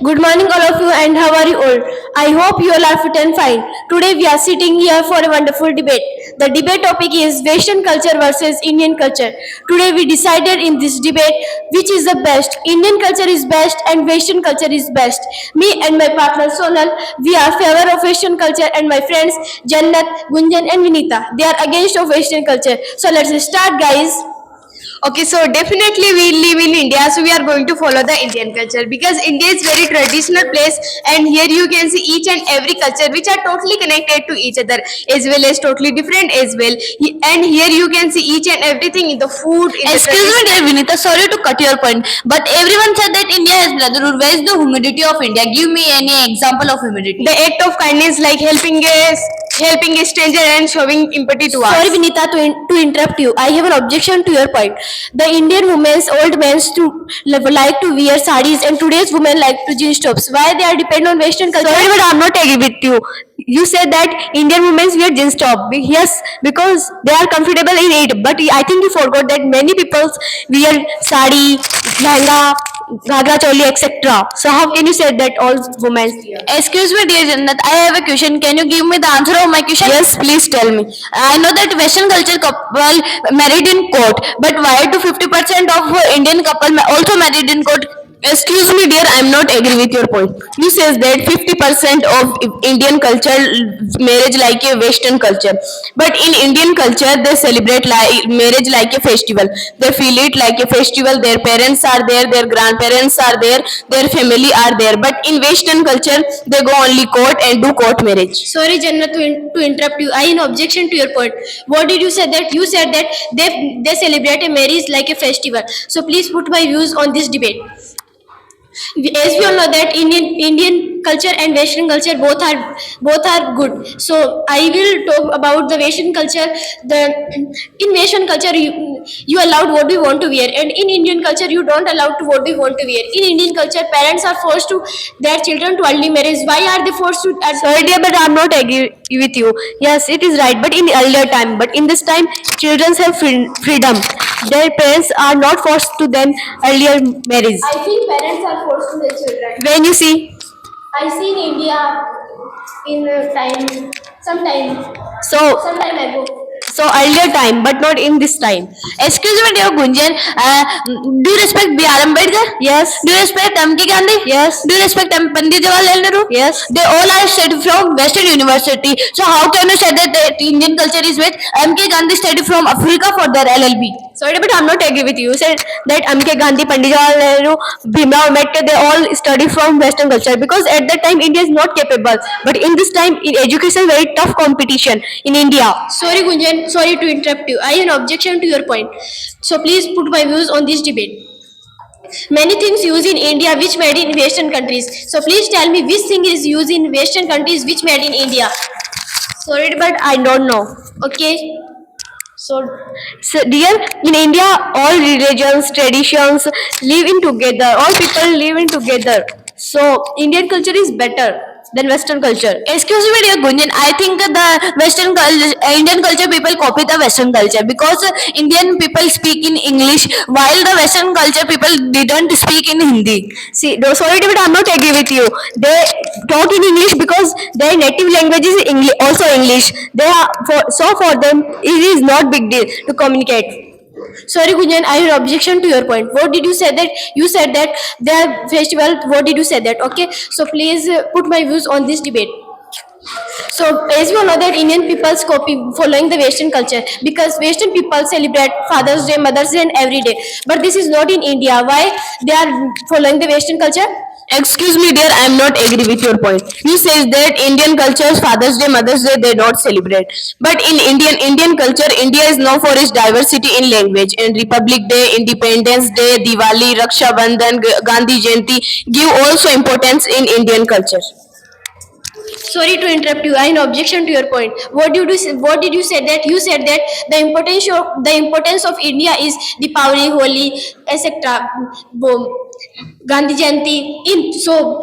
Good morning, all of you, and how are you all? I hope you all are fit and fine. Today, we are sitting here for a wonderful debate. The debate topic is Western culture versus Indian culture. Today, we decided in this debate which is the best. Indian culture is best, and Western culture is best. Me and my partner Sonal, we are favor of Western culture, and my friends Jannat, Gunjan, and Vinita, they are against of Western culture. So let's start, guys. Okay, so definitely we live in India, so we are going to follow the Indian culture because India is very traditional place, and here you can see each and every culture which are totally connected to each other as well as totally different as well. And here you can see each and everything in the food. Excuse me, dear Vinita, sorry to cut your point, but everyone said that India has brotherhood. Where is the humidity of India? Give me any example of humidity. The act of kindness like helping a stranger and showing empathy to Sorry, us. Vinita, to interrupt you. I have an objection to your point. The Indian women's, old men's like to wear saris, and today's women like to jeans tops. Why they are dependent on Western culture? Sorry, but I'm not agree with you. You said that Indian women wear jeans top. Yes, because they are comfortable in it. But I think you forgot that many people wear sari, lehenga, ghagra choli, etc. So how can you say that all women? Excuse me, dear Jannat, I have a question. Can you give me the answer of my question? Yes, please tell me. I know that Western culture couple married in court, but why do 50% of Indian couple also married in court? Excuse me, dear, I'm not agree with your point. You says that 50% of Indian culture marriage like a Western culture, but in Indian culture they celebrate like marriage like a festival. They feel it like a festival. Their parents are there, their grandparents are there, their family are there. But in Western culture, they go only court and do court marriage. Sorry, Jannat, to interrupt you. I have an objection to your point. What did you say that? You said that they celebrate a marriage like a festival. So please put my views on this debate. As we all know that Indian culture and Western culture both are good. So I will talk about the Western culture. The in Western culture you allowed what we want to wear, and in Indian culture you don't allow to what we want to wear. In Indian culture, parents are forced to their children to early marriage. Why are they forced to? Sorry, dear, but I'm not agree with you. Yes, it is right, but in earlier time, but in this time, children have freedom. Their parents are not forced to them earlier marriage. I think parents are forced to their children. When you see, I see in India in so some time ago. so earlier time, but not in this time. Excuse me, dear Gunjan, do you respect B.R. Ambedkar? Yes. Do you respect M.K. Gandhi? Yes. Do you respect Pandit Jawaharlal Nehru? Yes. They all are studied from Western University. So how can you say that the Indian culture is with M.K. Gandhi studied from Africa for their LLB? Sorry, but I'm not agree with you. You said that M.K. Gandhi, Pandit Jawaharlal Nehru, Bhimrao Ambedkar, they all study from Western culture because at that time India is not capable. But in this time, in education, very tough competition in India. Sorry, Gunjan, sorry to interrupt you. I have an objection to your point. So please put my views on this debate. Many things used in India which made in Western countries. So please tell me which thing is used in Western countries which made in India. Sorry, but I don't know. Okay. So, dear, in India, all religions, traditions live in together. All people live in together. So, Indian culture is better than Western culture. Excuse me, dear Gunjan. I think Indian culture people copy the Western culture because Indian people speak in English while the Western culture people didn't speak in Hindi. See, no, sorry, but I'm not agree with you. They talk in English because their native language is English, also English. They are for them it is not big deal to communicate. Sorry, Gunjan, I have an objection to your point. What did you say that? You said that their festival. What did you say that? Okay. So please put my views on this debate. So as you know that Indian people's copy following the Western culture because Western people celebrate Father's Day, Mother's Day, and every day. But this is not in India. Why they are following the Western culture? Excuse me, dear, I am not agree with your point. You says that Indian cultures, Father's Day, Mother's Day, they don't celebrate. But in Indian culture, India is known for its diversity in language. And Republic Day, Independence Day, Diwali, Raksha Bandhan, Gandhi Jayanti give also importance in Indian culture. Sorry to interrupt you. I have an objection to your point. What did you say that? You said that the importance of India is Deepavali, Holi, etc. Gandhi Jayanti. So